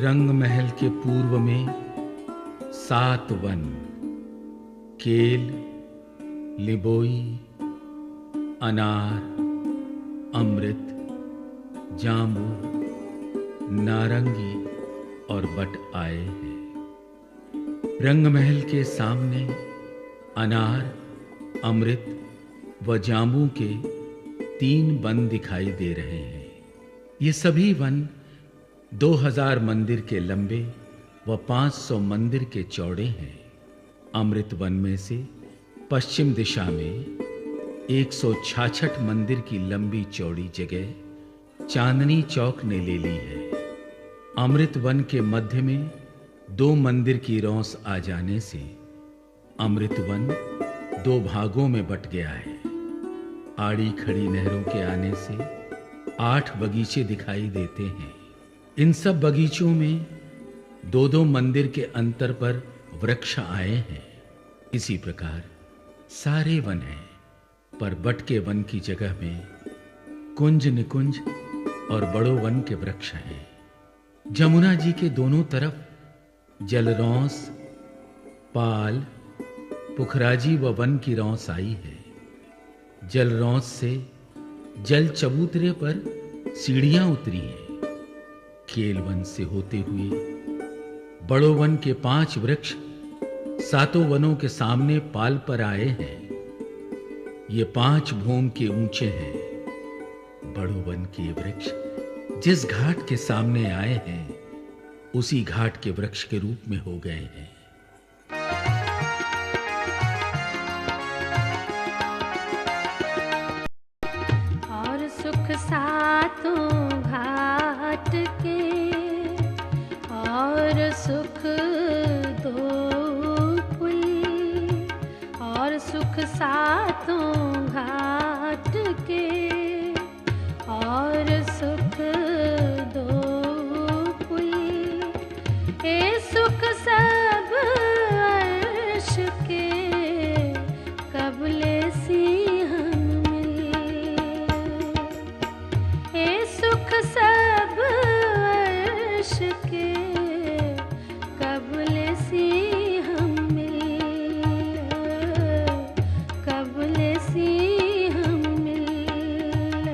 रंग महल के पूर्व में 7 वन, केल, लिबोई, अनार, अमृत, जांबू, नारंगी और बट आए हैं। रंग महल के सामने अनार, अमृत व जांबू के 3 वन दिखाई दे रहे हैं। ये सभी वन 2000 मंदिर के लंबे व 500 मंदिर के चौड़े हैं। अमृत वन में से पश्चिम दिशा में 166 मंदिर की लंबी चौड़ी जगह चांदनी चौक ने ले ली है। अमृत वन के मध्य में 2 मंदिर की रौस आ जाने से अमृत वन 2 भागों में बट गया है। आड़ी खड़ी नहरों के आने से 8 बगीचे दिखाई देते हैं। इन सब बगीचों में 2-2 मंदिर के अंतर पर वृक्ष आए हैं। इसी प्रकार सारे वन हैं, पर बट के वन की जगह में कुंज, निकुंज और बड़ो वन के वृक्ष हैं। जमुना जी के दोनों तरफ जलरौंस, पाल, पुखराजी व वन की रौंस आई है। जलरौंस से जल चबूतरे पर सीढ़ियां उतरी हैं। केल वन से होते हुए बड़ो वन के 5 वृक्ष 7 वनों के सामने पाल पर आए हैं। ये 5 भूम के ऊंचे हैं। बड़ो वन के वृक्ष जिस घाट के सामने आए हैं उसी घाट के वृक्ष के रूप में हो गए हैं। और सुख सातों घाट के, और सुख 2 पुल, और सुख सातों घाट के, और सुख 2 पुल, ए सुख सब अर्श के, कबले सिंहन मिल, ए सुख सब अर्श के, कबले सिंहन मिल, कबले सिंहन मिल,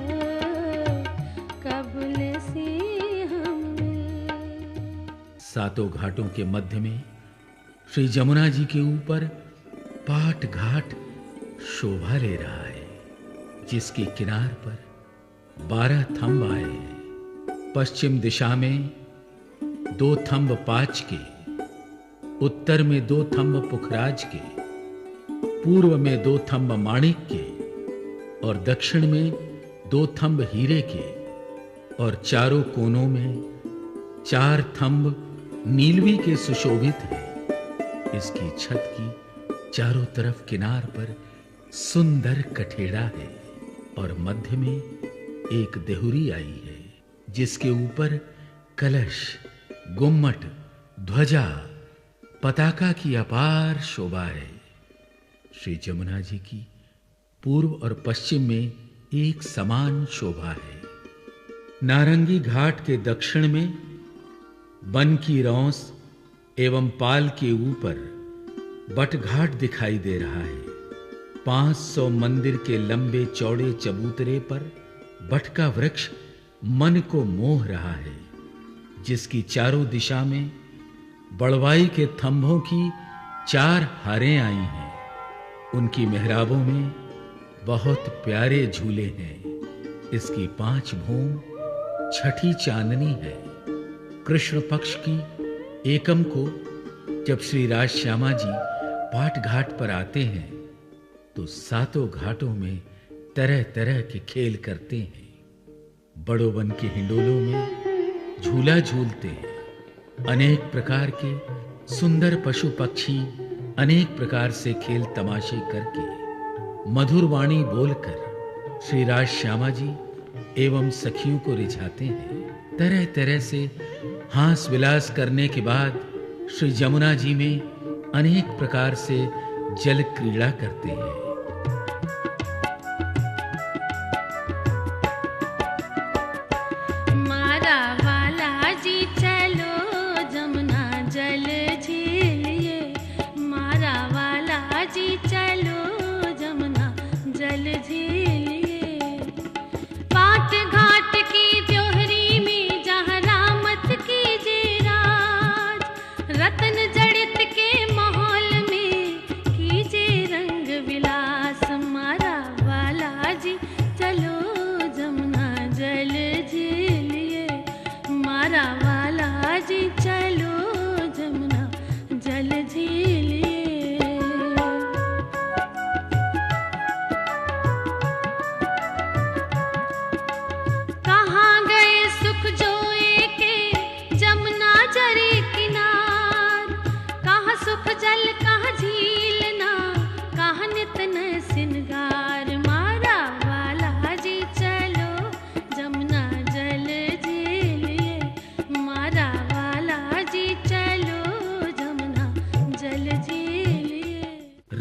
कबले सिंहन मिल। 7 घाटों के मध्य में श्री जमुना जी के ऊपर पाट घाट शोभा ले रहा है, जिसके किनार पर 12 थंब आए हैं। पश्चिम दिशा में 2 थंब पाच के, उत्तर में 2 थंब पुखराज के, पूर्व में 2 थंब माणिक के और दक्षिण में 2 थंब हीरे के, और चारों कोनों में 4 थंब नीलवी के सुशोभित हैं। इसकी छत की चारों तरफ किनार पर सुंदर कठेड़ा है और मध्य में एक देहुरी आई है, जिसके ऊपर कलश, गुम्मट, ध्वजा, पताका की अपार शोभा है। श्री जमुना जी की पूर्व और पश्चिम में एक समान शोभा है। नारंगी घाट के दक्षिण में वन की रौंस एवं पाल के ऊपर बट घाट दिखाई दे रहा है। 500 मंदिर के लंबे चौड़े चबूतरे पर बट का वृक्ष मन को मोह रहा है, जिसकी चारों दिशा में बड़वाई के थंभों की 4 हारें आई हैं। उनकी मेहराबों में बहुत प्यारे झूले हैं। इसकी 5 भूम छठी चांदनी है। कृष्ण पक्ष की एकम को जब श्री राज श्यामा जी पाट घाट पर आते हैं तो 7 घाटों में तरह तरह के खेल करते हैं। बड़ो वन के हिंडोलों में झूला झूलते हैं। अनेक प्रकार के सुंदर पशु पक्षी अनेक प्रकार से खेल तमाशे करके मधुर वाणी बोलकर श्री राज श्यामा जी एवं सखियों को रिझाते हैं। तरह तरह से हास विलास करने के बाद श्री जमुना जी में अनेक प्रकार से जल क्रीड़ा करते हैं। मारा वाला जी चलो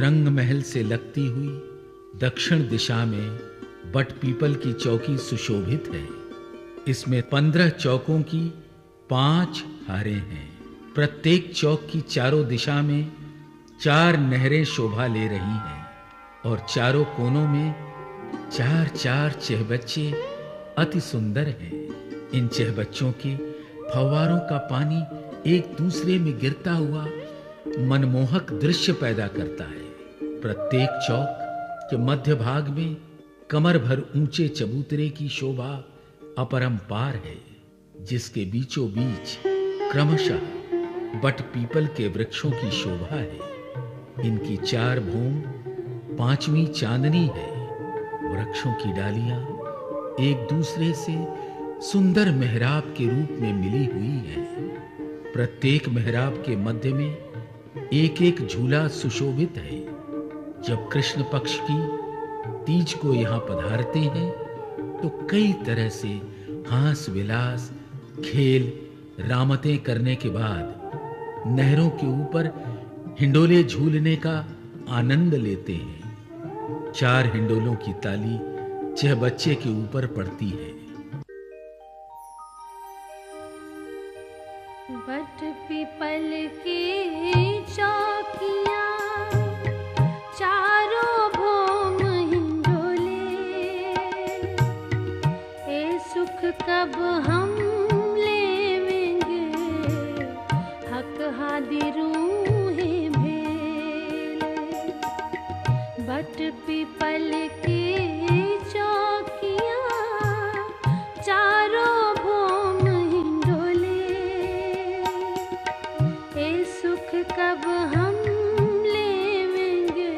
रंग महल से लगती हुई दक्षिण दिशा में बट पीपल की चौकी सुशोभित है। इसमें 15 चौकों की 5 हारें हैं। प्रत्येक चौक की चारों दिशा में 4 नहरें शोभा ले रही हैं और चारों कोनों में 4-4 चहबच्चे अति सुंदर हैं। इन चहबच्चों के फव्वारों का पानी एक दूसरे में गिरता हुआ मनमोहक दृश्य पैदा करता है। प्रत्येक चौक के मध्य भाग में कमर भर ऊंचे चबूतरे की शोभा अपरंपार है, जिसके बीचों बीच क्रमशः बट पीपल के वृक्षों की शोभा है। इनकी 4 भूम 5वीं चांदनी है। वृक्षों की डालियां एक दूसरे से सुंदर मेहराब के रूप में मिली हुई है। प्रत्येक मेहराब के मध्य में एक एक झूला सुशोभित है। जब कृष्ण पक्ष की तीज को यहाँ पधारते हैं तो कई तरह से हास विलास खेल रामतें करने के बाद नहरों के ऊपर हिंडोले झूलने का आनंद लेते हैं। 4 हिंडोलों की ताली चहबच्चे के ऊपर पड़ती है। बट पीपल की चौकियां चारों भूम हिंडोले, ए सुख कब हम लेवेंगे हक हादिरूहे भेल। बट पीपल की चौकियां चारों भूम हिंडोले, ए सुख कब हम लेवेंगे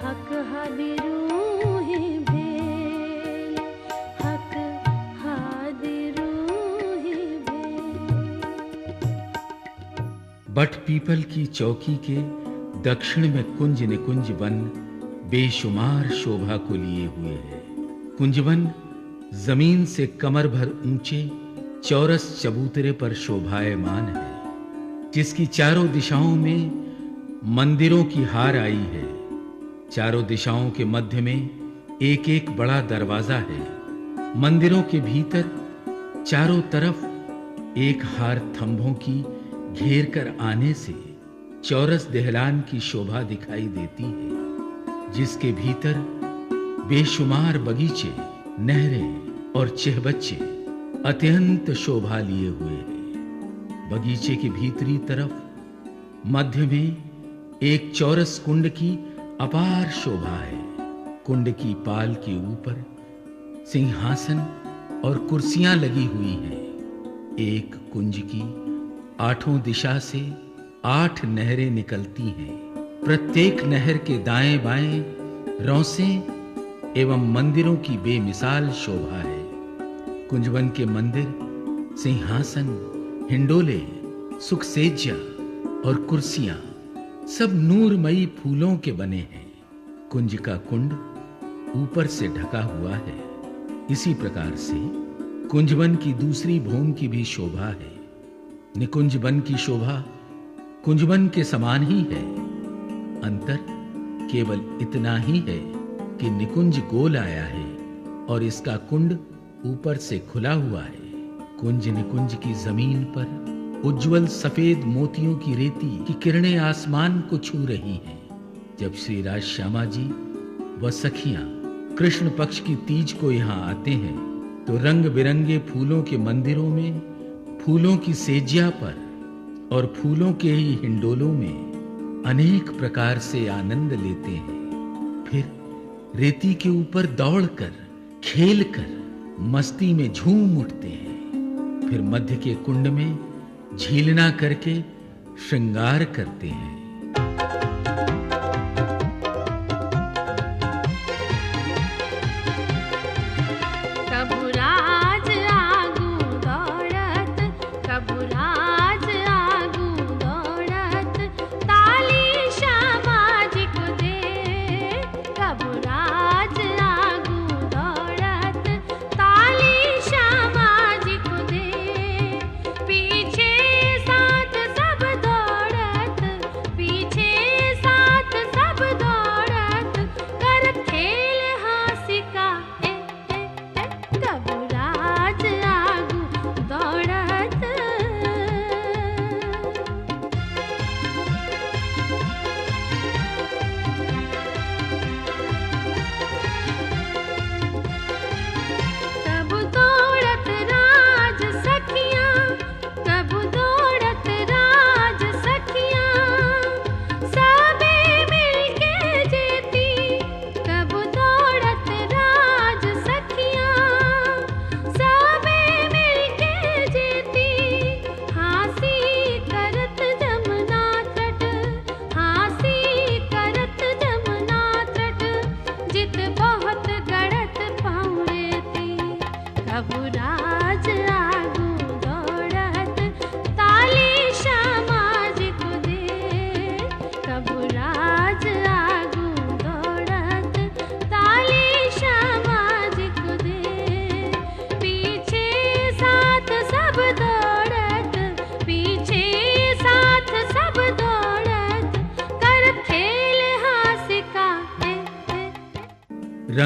हक हादिरूहे भेल, हक हादिरूहे भेल। बट पीपल की चौकी के दक्षिण में कुंज निकुंज वन बेशुमार शोभा को लिए हुए है। कुंजवन जमीन से कमर भर ऊंचे चौरस चबूतरे पर शोभायमान है, जिसकी चारों दिशाओं में मंदिरों की हार आई है। चारों दिशाओं के मध्य में एक एक बड़ा दरवाजा है। मंदिरों के भीतर चारों तरफ एक हार थंभों की घेर कर आने से चौरस दहलान की शोभा दिखाई देती है, जिसके भीतर बेशुमार बगीचे, नहरें और चहबच्चे अत्यंत शोभा लिए हुए हैं। बगीचे की भीतरी तरफ मध्य में एक चौरस कुंड की अपार शोभा है। कुंड की पाल के ऊपर सिंहासन और कुर्सियां लगी हुई हैं। एक कुंज की 8 दिशा से 8 नहरें निकलती हैं। प्रत्येक नहर के दाएं बाएं रौसें एवं मंदिरों की बेमिसाल शोभा है। कुंजवन के मंदिर, सिंहासन, हिंडोले, सुखसेज्या और कुर्सियां सब नूरमयी फूलों के बने हैं। कुंज का कुंड ऊपर से ढका हुआ है। इसी प्रकार से कुंजवन की दूसरी भूम की भी शोभा है। निकुंज वन की शोभा कुंजवन के समान ही है। अंतर केवल इतना ही है कि निकुंज गोल आया है और इसका कुंड ऊपर से खुला हुआ है। कुंज निकुंज की जमीन पर उज्जवल सफेद मोतियों की रेती की किरणें आसमान को छू रही हैं। जब श्री राज श्यामा जी व सखियां कृष्ण पक्ष की तीज को यहाँ आते हैं तो रंग बिरंगे फूलों के मंदिरों में, फूलों की सेजिया पर और फूलों के ही हिंडोलों में अनेक प्रकार से आनंद लेते हैं। फिर रेती के ऊपर दौड़कर, खेलकर मस्ती में झूम उठते हैं। फिर मध्य के कुंड में झीलना करके श्रृंगार करते हैं। कबू राज आगू दौड़त, कबू राज आगू दौड़त, ताली श्यामा जी को दे। कबू राज आगू दौड़त, ताली श्यामा जी को दे। पीछे साथ सब दौड़त,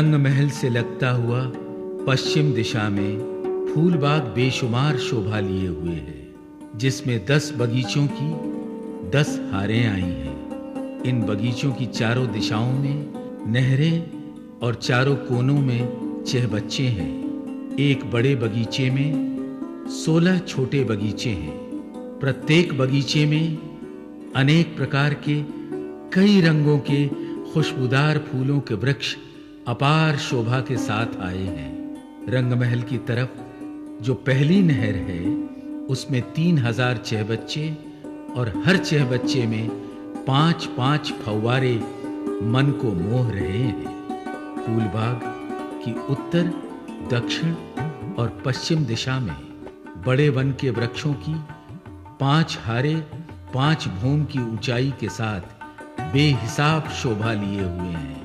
रंग महल से लगता हुआ पश्चिम दिशा में फूलबाग बेशुमार शोभा लिए हुए है, जिसमें 10 बगीचों की 10 हारें आई हैं। इन बगीचों की चारों दिशाओं में नहरें और चारों कोनों में चहबच्चे हैं। एक बड़े बगीचे में 16 छोटे बगीचे हैं। प्रत्येक बगीचे में अनेक प्रकार के कई रंगों के खुशबूदार फूलों के वृक्ष अपार शोभा के साथ आए हैं। रंगमहल की तरफ जो पहली नहर है उसमें 3000 चहबच्चे और हर चहबच्चे में 5-5 फव्वारे मन को मोह रहे हैं। फूलबाग की उत्तर, दक्षिण और पश्चिम दिशा में बड़े वन के वृक्षों की 5 हारे 5 भूम की ऊंचाई के साथ बेहिसाब शोभा लिए हुए हैं।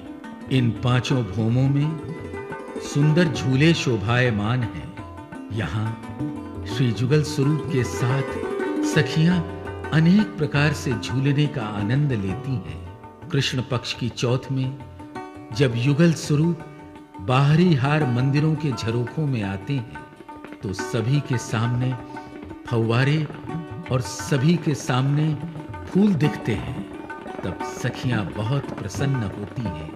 इन 5 भूमों में सुंदर झूले शोभायमान हैं। यहाँ श्री जुगल स्वरूप के साथ सखियां अनेक प्रकार से झूलने का आनंद लेती हैं। कृष्ण पक्ष की चौथ में जब युगल स्वरूप बाहरी हार मंदिरों के झरोखों में आते हैं तो सभी के सामने फव्वारे और सभी के सामने फूल दिखते हैं। तब सखियां बहुत प्रसन्न होती हैं।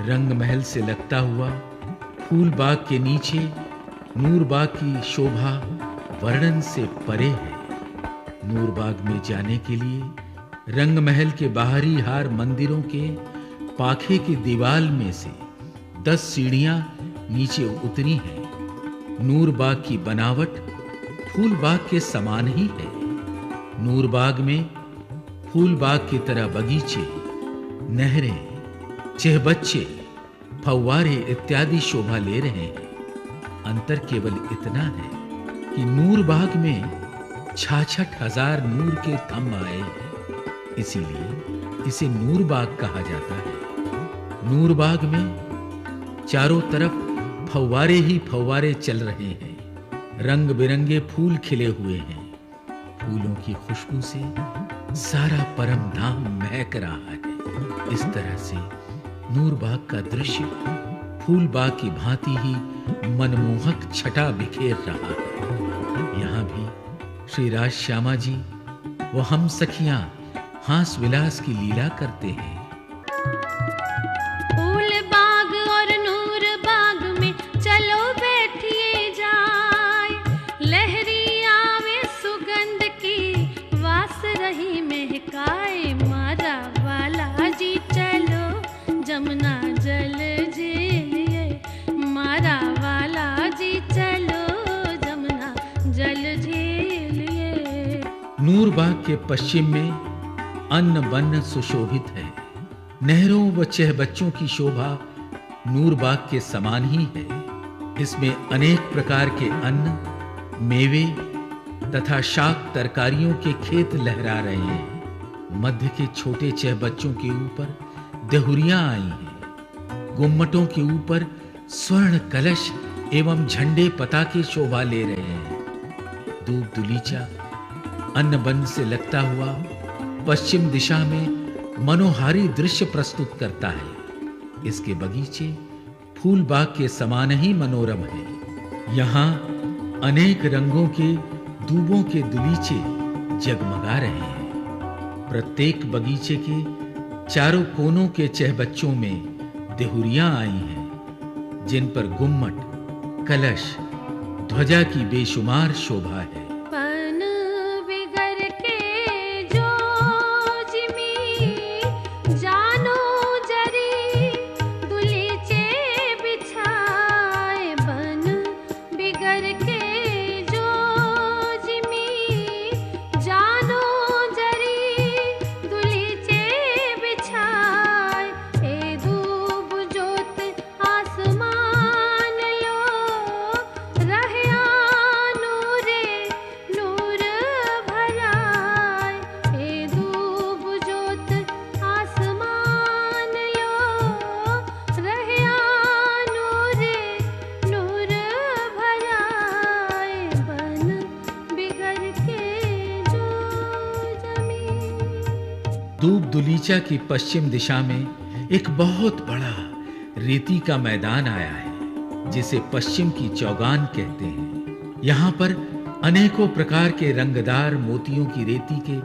रंगमहल से लगता हुआ फूलबाग के नीचे नूरबाग की शोभा वर्णन से परे है। नूरबाग में जाने के लिए रंगमहल के बाहरी हार मंदिरों के पाखे की दीवाल में से 10 सीढ़ियां नीचे उतरी हैं। नूरबाग की बनावट फूलबाग के समान ही है। नूरबाग में फूलबाग की तरह बगीचे, नहरें, चहबच्चे, फव्वारे इत्यादि शोभा ले रहे हैं। अंतर केवल इतना है कि नूरबाग में 66,000 नूर के थंब आए हैं, इसीलिए इसे नूरबाग कहा जाता है। नूरबाग में चारों तरफ फव्वारे ही फव्वारे चल रहे हैं। रंग बिरंगे फूल खिले हुए हैं। फूलों की खुशबू से सारा परम धाम महक रहा है। इस तरह से नूरबाग का दृश्य फूलबाग की भांति ही मनमोहक छटा बिखेर रहा है। यहाँ भी श्री राज श्यामा जी व हम सखियां हास विलास की लीला करते हैं। फूलबाग और नूरबाग में चलो बैठिए जाए, लहरी आवे सुगंध की वास रही महकाए। मारा वाला जी चलो जमुना जल झेलिए, मारा वाला जी चलो जमुना जल झेलिए। नूरबाग के पश्चिम में अन्न बन्न सुशोभित है। नहरों व चहबच्चों की शोभा नूरबाग के समान ही है। इसमें अनेक प्रकार के अन्न, मेवे तथा शाक तरकारियों के खेत लहरा रहे हैं। मध्य के छोटे चहबच्चों के ऊपर देहुरियां आई हैं। गुम्मटों के ऊपर स्वर्ण कलश एवं झंडे पताके शोभा ले रहे हैं। दूब दुलीचा अन्न बन से लगता हुआ पश्चिम दिशा में मनोहारी दृश्य प्रस्तुत करता है। इसके बगीचे फूलबाग के समान ही मनोरम है। यहाँ अनेक रंगों के दूबों के दुलीचे जगमगा रहे हैं। प्रत्येक बगीचे के चारों कोनों के चहबच्चों में देहुरियां आई हैं, जिन पर गुम्मट, कलश, ध्वजा की बेशुमार शोभा है। पन बिगर के जो जिमी जानो जरी दुलीचे बिछाए, बन बिगर के जो जिमी जानो जरी दुलीचे बिछाए। ए धूप जोत आसमान लो रहया नूरे नूर भराए। ए धूप जोत आसमान लो रहया नूरे नूर भराए। बन बिगर के जो जमी। दूब दुलीचा की पश्चिम दिशा में एक बहुत बड़ा रेती का मैदान आया है, जिसे पश्चिम की चौगान कहते हैं। यहाँ पर अनेकों प्रकार के रंगदार मोतियों की रेती के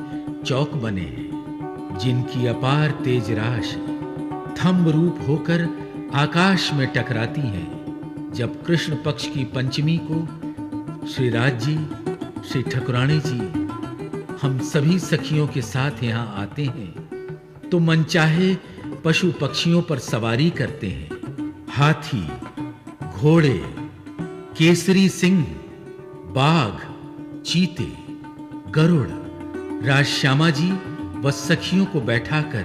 चौक बने हैं, जिनकी अपार तेज राश थंब रूप होकर आकाश में टकराती हैं। जब कृष्ण पक्ष की पंचमी को श्री राज जी, श्री ठकुरानी जी, हम सभी सखियों के साथ यहाँ आते हैं तो मनचाहे पशु पक्षियों पर सवारी करते हैं। हाथी, घोड़े, केसरी सिंह, बाघ, चीते, गरुड़, राजश्यामा जी व सखियों को बैठाकर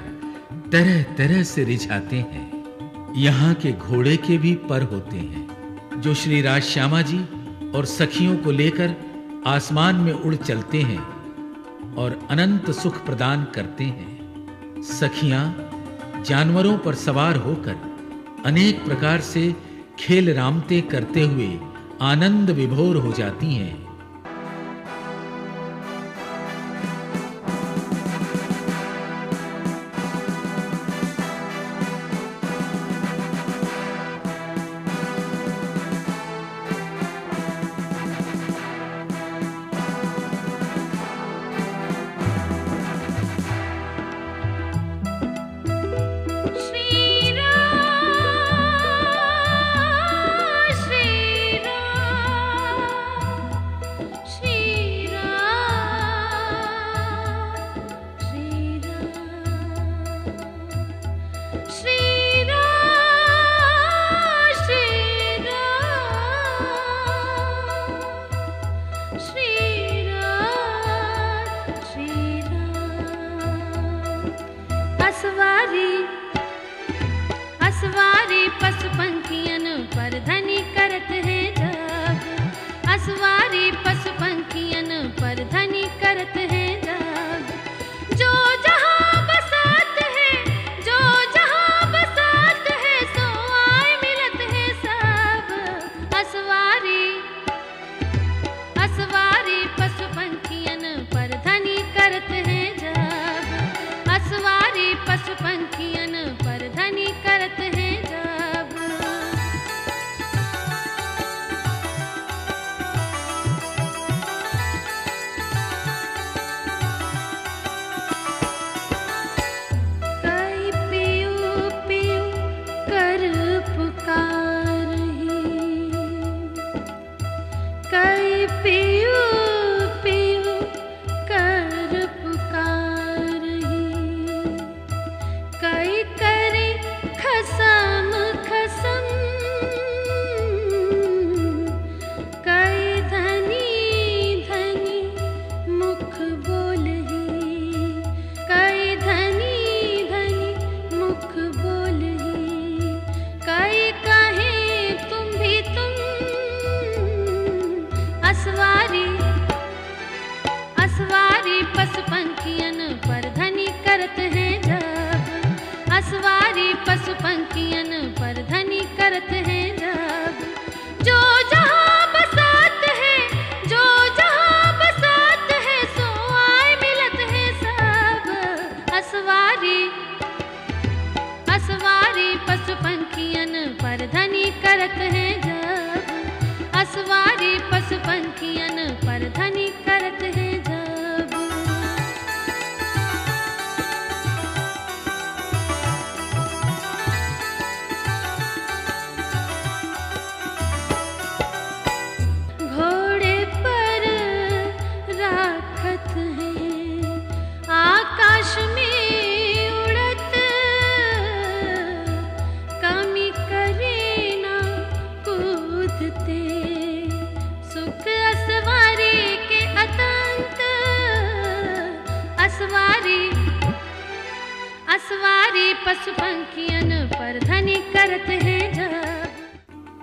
तरह तरह से रिझाते हैं। यहाँ के घोड़े के भी पर होते हैं, जो श्री राजश्यामा जी और सखियों को लेकर आसमान में उड़ चलते हैं और अनंत सुख प्रदान करते हैं। सखियां जानवरों पर सवार होकर अनेक प्रकार से खेल रामते करते हुए आनंद विभोर हो जाती हैं।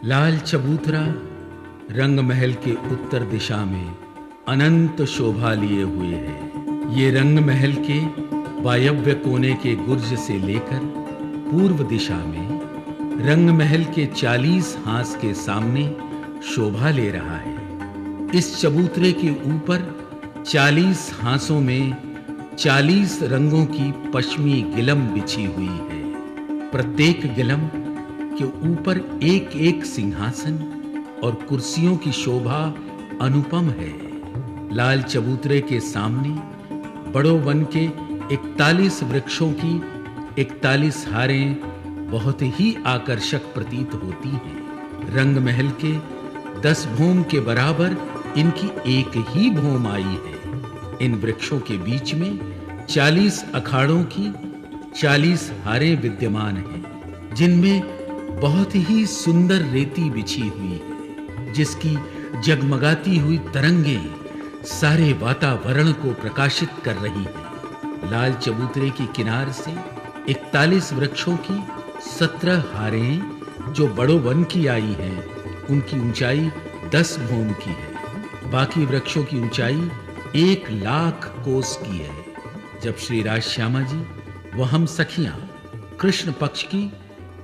लाल चबूतरा रंग महल के उत्तर दिशा में अनंत शोभा लिए हुए है। ये रंग महल के वायव्य कोने के गुर्ज से लेकर पूर्व दिशा में रंग महल के 40 हांस के सामने शोभा ले रहा है। इस चबूतरे के ऊपर 40 हांसों में 40 रंगों की पश्मी गिलम बिछी हुई है। प्रत्येक गिलम के ऊपर एक एक सिंहासन और कुर्सियों की शोभा अनुपम है। लाल चबूतरे के सामने बड़ो वन के 41 वृक्षों की 41 हारें बहुत ही आकर्षक प्रतीत होती हैं। रंग महल के 10 भोम के बराबर इनकी एक ही भोम आई है। इन वृक्षों के बीच में 40 अखाड़ों की 40 हारें विद्यमान हैं, जिनमें बहुत ही सुंदर रेती बिछी हुई है, जिसकी जगमगाती हुई तरंगें सारे वातावरण को प्रकाशित कर रही हैं। लाल चबूतरे की किनार से 41 वृक्षों की 17 हारें जो बड़ो वन की आई हैं, उनकी ऊंचाई 10 भोम की है। बाकी वृक्षों की ऊंचाई 1,00,000 कोस की है। जब श्री राजश्यामा जी व हम सखियां कृष्ण पक्ष की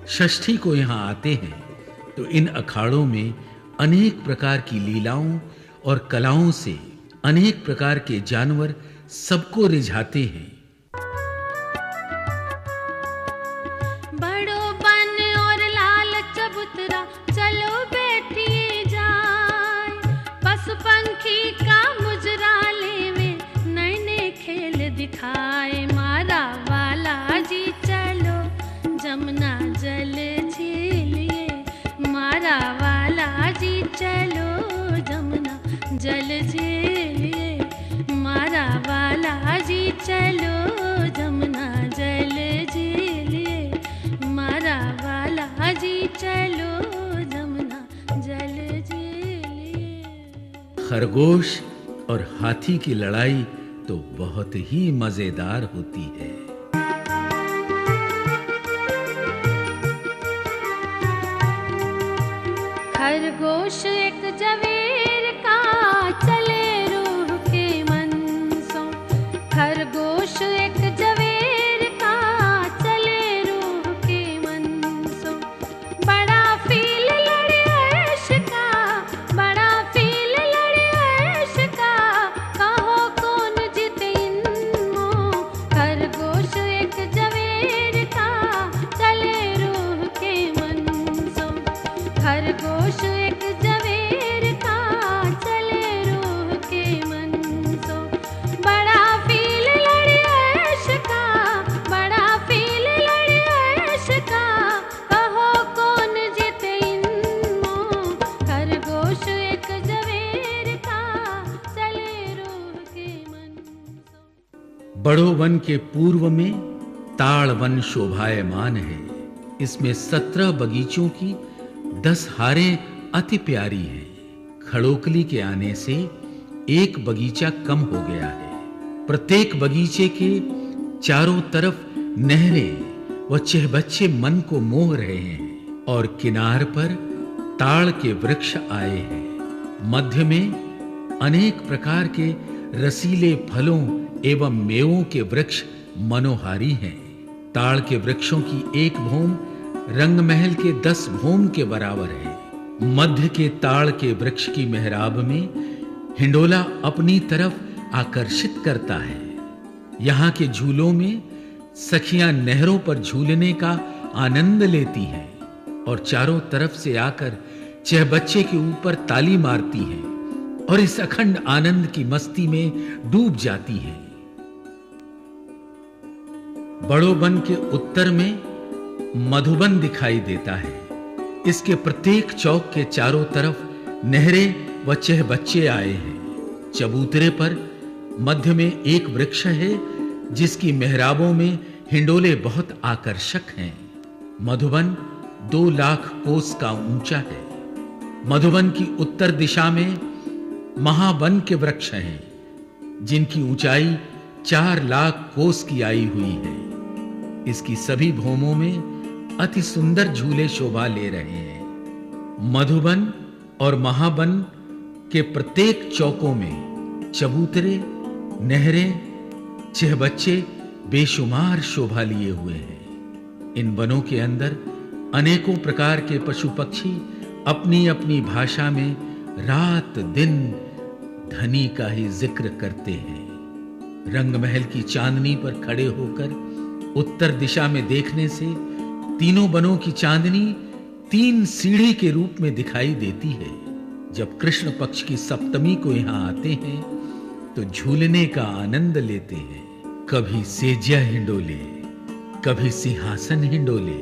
षष्ठी को यहाँ आते हैं, तो इन अखाड़ों में अनेक प्रकार की लीलाओं और कलाओं से अनेक प्रकार के जानवर सबको रिझाते हैं। बड़ो बन और लाल चबूतरा चलो बैठिए जाए, पशु पंखी का मुजरा लेवे नए नए खेल दिखाए। मारा वाला जी चलो जमुना जल झीलिए, मारा वाला जी चलो जमुना जल झीलिए, मारा वाला जी चलो जमुना जल झीलिए, मारा वाला जी चलो जमुना जल झीलिए। खरगोश और हाथी की लड़ाई तो बहुत ही मजेदार होती है। खरगोश एक जवेर का चले रूह के मन सो, खरगोश एक जवेर का चले रूह के मन सो। बड़ा फील लड़े ऐश का, बड़ा फील लड़े ऐश का, कहो कौन जीते इनमो। खरगोश एक जवेर का चले रूह के मन सो, खरगोश एक जवेर का चले रूह के मन सो। बड़ा फील लड़े ऐश का, बड़ा फील लड़े ऐश का, कहो कौन जीते इनमो। खरगोश एक जवेर का चले रूह के मन सो। बड़ो वन के पूर्व में ताड़ वन शोभायमान है। इसमें 17 बगीचों की 10 हारें अति प्यारी हैं। खड़ोकली के आने से एक बगीचा कम हो गया है। प्रत्येक बगीचे के चारों तरफ नहरें व चहबच्चे मन को मोह रहे हैं और किनार पर ताड़ के वृक्ष आए हैं। मध्य में अनेक प्रकार के रसीले फलों एवं मेवों के वृक्ष मनोहारी हैं। ताड़ के वृक्षों की एक भोम रंग महल के 10 भोम के बराबर है। मध्य के ताड़ के वृक्ष की मेहराब में हिंडोला अपनी तरफ आकर्षित करता है। यहाँ के झूलों में सखियां नहरों पर झूलने का आनंद लेती हैं और चारों तरफ से आकर चहबच्चे के ऊपर ताली मारती हैं और इस अखंड आनंद की मस्ती में डूब जाती हैं। बड़ो वन के उत्तर में मधुबन दिखाई देता है। इसके प्रत्येक चौक के चारों तरफ नहरें व चहबच्चे आए हैं। चबूतरे पर मध्य में एक वृक्ष है जिसकी मेहराबों में हिंडोले बहुत आकर्षक हैं। मधुबन 2,00,000 कोस का ऊंचा है। मधुबन की उत्तर दिशा में महावन के वृक्ष हैं जिनकी ऊंचाई 4,00,000 कोस की आई हुई है। इसकी सभी भूमों में अति सुंदर झूले शोभा ले रहे हैं। मधुबन और महावन के प्रत्येक चौकों में चबूतरे, नहरें, चहबच्चे बेशुमार शोभा लिए हुए हैं। इन वनों के अंदर अनेकों प्रकार के पशु पक्षी अपनी अपनी भाषा में रात दिन धनी का ही जिक्र करते हैं। रंग महल की चांदनी पर खड़े होकर उत्तर दिशा में देखने से तीनों वनों की चांदनी 3 सीढ़ी के रूप में दिखाई देती है। जब कृष्ण पक्ष की सप्तमी को यहां आते हैं तो झूलने का आनंद लेते हैं। कभी सेज्या हिंडोले, कभी सिंहासन हिंडोले,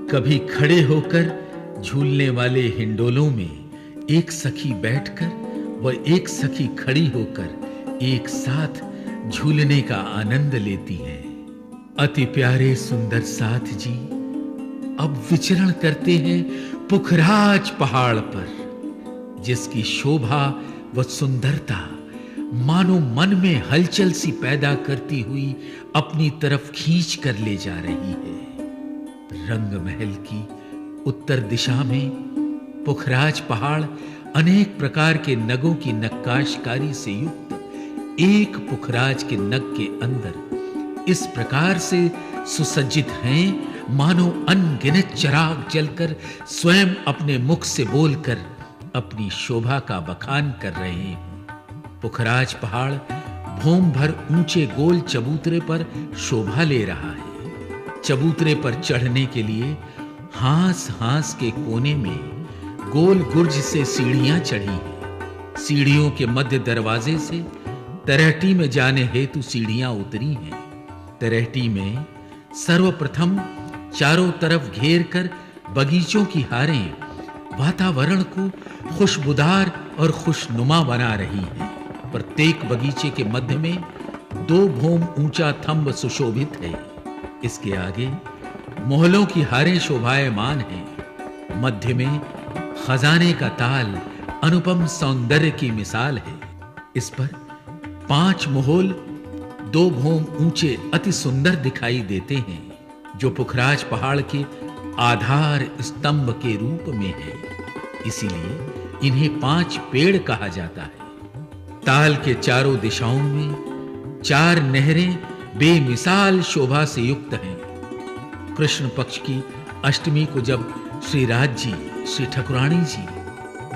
कभी खड़े होकर झूलने वाले हिंडोलों में एक सखी बैठकर व एक सखी खड़ी होकर एक साथ झूलने का आनंद लेती हैं। अति प्यारे सुंदर साथ जी अब विचरण करते हैं पुखराज पहाड़ पर, जिसकी शोभा व सुंदरता मानो मन में हलचल सी पैदा करती हुई अपनी तरफ खींच कर ले जा रही है। रंग महल की उत्तर दिशा में पुखराज पहाड़ अनेक प्रकार के नगों की नक्काशकारी से युक्त एक पुखराज के नग के अंदर इस प्रकार से सुसज्जित हैं मानो अनगिनत चिराग जलकर स्वयं अपने मुख से बोलकर अपनी शोभा का बखान कर रहे हैं। पुखराज पहाड़ भूम भर ऊंचे गोल चबूतरे पर शोभा ले रहा है। चबूतरे पर चढ़ने के लिए हांस के कोने में गोल गुर्ज से सीढ़ियां चढ़ी हैं। सीढ़ियों के मध्य दरवाजे से तरहटी में जाने हेतु सीढ़ियां उतरी हैं। तरहटी में सर्वप्रथम चारों तरफ घेर कर बगीचों की हारें वातावरण को खुशबूदार और खुशनुमा बना रही हैं। प्रत्येक बगीचे के मध्य में 2 भूम ऊंचा थंब सुशोभित है। इसके आगे मोहलों की हारें शोभायमान हैं। मध्य में खजाने का ताल अनुपम सौंदर्य की मिसाल है। इस पर 5 मोहल 2 भूम ऊंचे अति सुंदर दिखाई देते हैं, जो पुखराज पहाड़ के आधार स्तंभ के रूप में है। इसीलिए इन्हें 5 पेड़ कहा जाता है। ताल के चारों दिशाओं में 4 नहरें बेमिसाल शोभा से युक्त हैं। कृष्ण पक्ष की अष्टमी को जब श्री राज जी, श्री ठकुरानी जी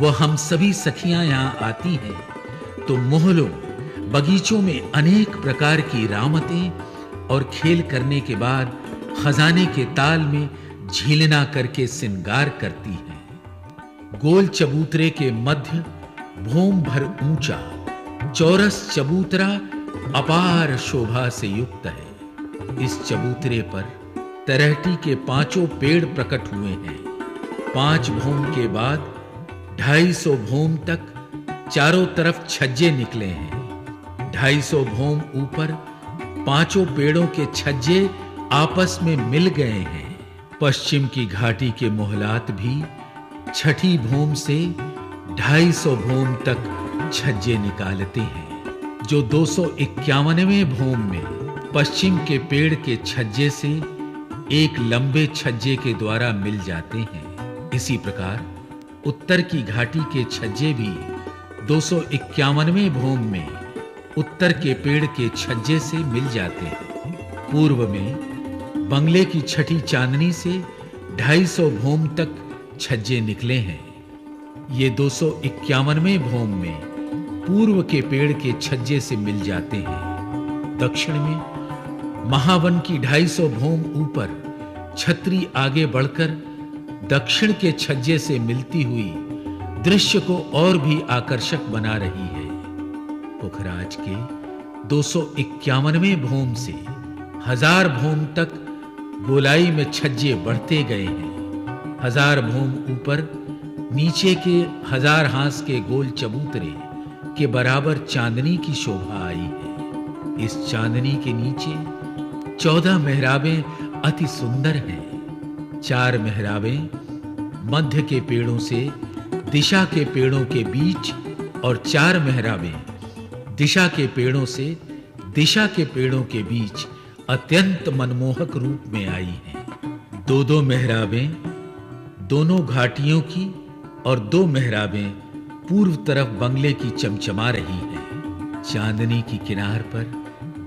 व हम सभी सखियां यहां आती हैं तो मोहलों बगीचों में अनेक प्रकार की रामतें और खेल करने के बाद खजाने के ताल में झीलना करके श्रृंगार करती हैं। गोल चबूतरे के मध्य भूम भर ऊंचा चौरस चबूतरा अपार शोभा से युक्त है। इस चबूतरे पर तरहटी के 5 पेड़ प्रकट हुए हैं। 5 भूम के बाद 250 भूम तक चारों तरफ छज्जे निकले हैं। 250 भूम ऊपर 5 पेड़ों के छज्जे आपस में मिल गए हैं। पश्चिम की घाटी के मोहलात भी छठी भूम से 250 भूम तक छज्जे निकालते हैं, जो 251वें भूम में पश्चिम के पेड़ के छज्जे से एक लंबे छज्जे के द्वारा मिल जाते हैं। इसी प्रकार उत्तर की घाटी के छज्जे भी 251वें भूम में उत्तर के पेड़ के छज्जे से मिल जाते हैं। पूर्व में बंगले की छठी चांदनी से 250 भूम तक छज्जे निकले हैं। ये 251वें भूम में पूर्व के पेड़ के छज्जे से मिल जाते हैं। दक्षिण में महावन की 250 भूम ऊपर छतरी आगे बढ़कर दक्षिण के छज्जे से मिलती हुई दृश्य को और भी आकर्षक बना रही है। पुखराज के 251वें भूम से 1000 भूम तक गोलाई में छज्जे बढ़ते गए हैं। 1000 भूम ऊपर नीचे के 1000 हांस के गोल चबूतरे के बराबर चांदनी की शोभा आई है। इस चांदनी के नीचे 14 मेहराबें अति सुंदर हैं। 4 मेहराबें मध्य के पेड़ों से दिशा के पेड़ों के बीच और 4 मेहराबें दिशा के पेड़ों से दिशा के पेड़ों के बीच अत्यंत मनमोहक रूप में आई हैं। 2 मेहराबें दोनों घाटियों की और 2 मेहराबें पूर्व तरफ बंगले की चमचमा रही हैं। चांदनी की किनार पर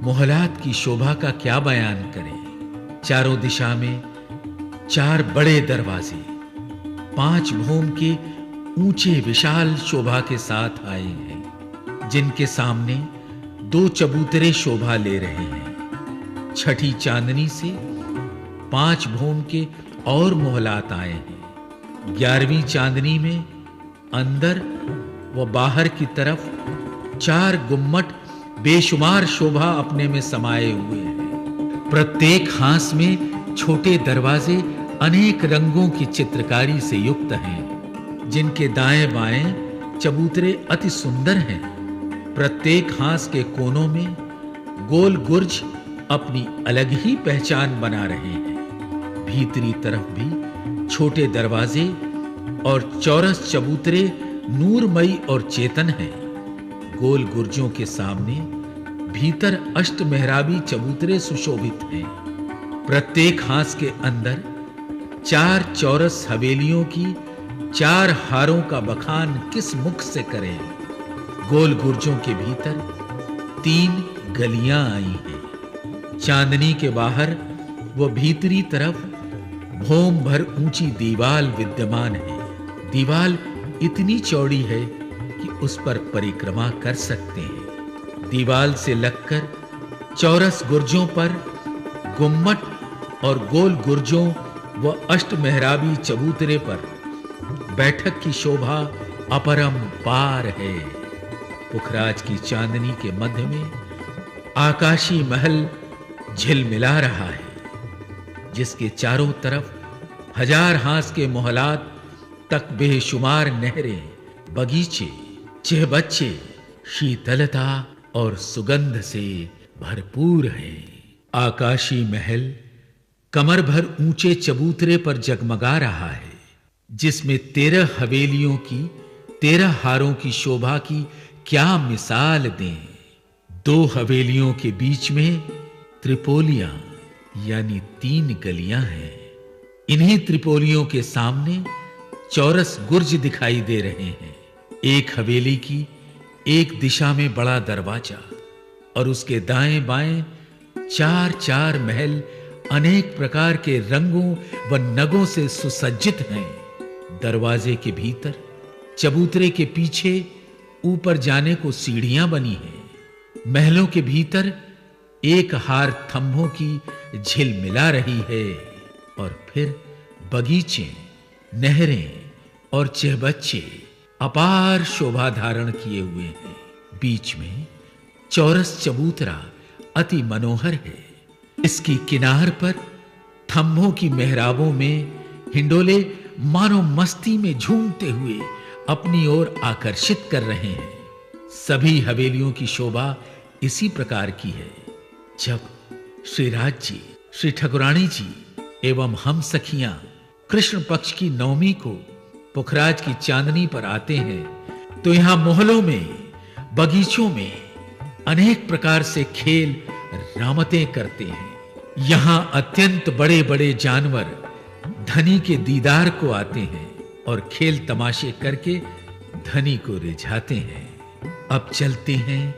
मोहलात की शोभा का क्या बयान करें। चारों दिशा में 4 बड़े दरवाजे 5 भूम के ऊंचे विशाल शोभा के साथ आए हैं, जिनके सामने 2 चबूतरे शोभा ले रहे हैं। छठी चांदनी से 5 भूम के और मोहलात आए हैं। 11वीं चांदनी में अंदर व बाहर की तरफ 4 गुम्मट बेशुमार शोभा अपने में समाये हुए हैं। प्रत्येक हांस में छोटे दरवाजे अनेक रंगों की चित्रकारी से युक्त हैं, जिनके दाएं बाएं चबूतरे अति सुंदर हैं। प्रत्येक हांस के कोनों में गोल गुर्ज अपनी अलग ही पहचान बना रहे हैं। भीतरी तरफ भी छोटे दरवाजे और चौरस चबूतरे नूरमयी और चेतन हैं। गोल गुर्जों के सामने भीतर अष्ट मेहराबी चबूतरे सुशोभित हैं। प्रत्येक हांस के अंदर 4 चौरस हवेलियों की 4 हारों का बखान किस मुख से करें। गोल गुर्जों के भीतर 3 गलियां आई हैं। चांदनी के बाहर व भीतरी तरफ भौम भर ऊंची दीवाल विद्यमान है। दीवाल इतनी चौड़ी है कि उस पर परिक्रमा कर सकते हैं। दीवाल से लगकर चौरस गुर्जों पर गुम्मट और गोल गुर्जों व अष्ट मेहराबी चबूतरे पर बैठक की शोभा अपरंपार है। पुखराज की चांदनी के मध्य में आकाशी महल झिलमिला रहा है, जिसके चारों तरफ 1000 हांस के मोहलात तक बेशुमार नहरें, बगीचे, चहबच्चे शीतलता और सुगंध से भरपूर है। आकाशी महल कमर भर ऊंचे चबूतरे पर जगमगा रहा है, जिसमें 13 हवेलियों की 13 हारों की शोभा की क्या मिसाल दें। 2 हवेलियों के बीच में त्रिपोलियां यानी 3 गलियां हैं। इन्हीं त्रिपोलियों के सामने चौरस गुर्ज दिखाई दे रहे हैं। एक हवेली की एक दिशा में बड़ा दरवाजा और उसके दाएं बाएं 4 महल अनेक प्रकार के रंगों व नगों से सुसज्जित हैं। दरवाजे के भीतर चबूतरे के पीछे ऊपर जाने को सीढ़ियां बनी हैं। महलों के भीतर एक हार थंभों की झिलमिला रही है और फिर बगीचे, नहरें और चहबच्चे अपार शोभा धारण किए हुए हैं। बीच में चौरस चबूतरा अति मनोहर है। इसकी किनार पर थंभों की मेहराबों में हिंडोले मानो मस्ती में झूमते हुए अपनी ओर आकर्षित कर रहे हैं। सभी हवेलियों की शोभा इसी प्रकार की है। जब श्री राज जी, श्री ठकुरानी जी एवं हम सखियां कृष्ण पक्ष की नवमी को पुखराज की चांदनी पर आते हैं, तो यहां मोहल्लों में, बगीचों में अनेक प्रकार से खेल रामतें करते हैं। यहां अत्यंत बड़े-बड़े जानवर धनी के दीदार को आते हैं और खेल तमाशे करके धनी को रिझाते हैं। अब चलते हैं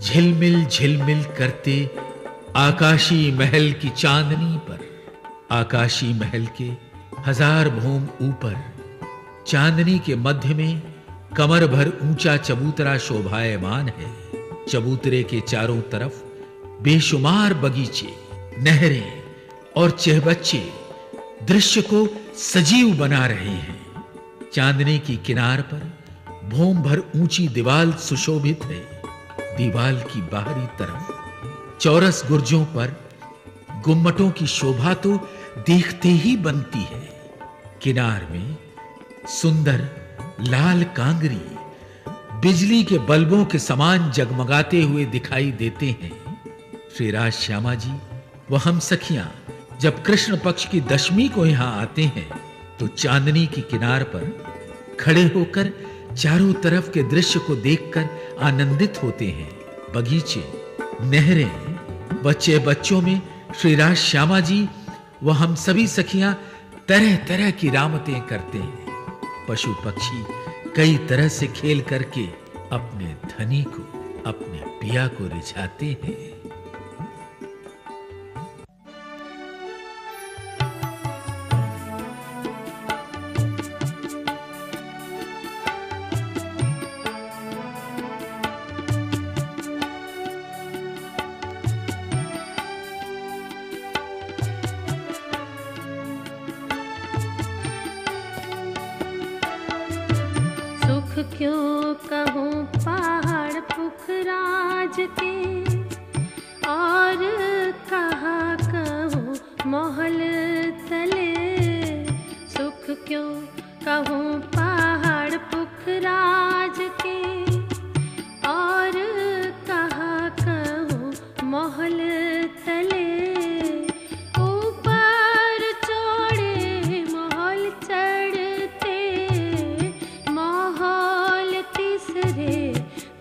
झिलमिल झिलमिल करते आकाशी महल की चांदनी पर। आकाशी महल के 1000 भौम ऊपर चांदनी के मध्य में कमर भर ऊंचा चबूतरा शोभायमान है। चबूतरे के चारों तरफ बेशुमार बगीचे, नहरें और चहबच्चे दृश्य को सजीव बना रहे हैं। चांदनी की किनार पर भौम भर ऊंची दीवाल सुशोभित है। दीवाल की बाहरी तरफ चौरस गुर्जों पर गुम्मटों की शोभा तो देखते ही बनती है। किनार में सुंदर लाल कांगरी बिजली के बल्बों के समान जगमगाते हुए दिखाई देते हैं। श्री राज श्यामा जी व हम सखियां जब कृष्ण पक्ष की दशमी को यहां आते हैं, तो चांदनी की किनार पर खड़े होकर चारों तरफ के दृश्य को देखकर आनंदित होते हैं। बगीचे, नहरें, बच्चे बच्चों में श्री राज श्यामा जी व हम सभी सखियां तरह तरह की रामतें करते हैं। पशु पक्षी कई तरह से खेल करके अपने धनी को, अपने पिया को रिझाते हैं। के, और कहा कहूँ महल तले सुख क्यों कहूँ पहाड़ पुखराज के, और कहा कहूँ महल तले ऊपर चढ़े महल चढ़ते महल तीसरे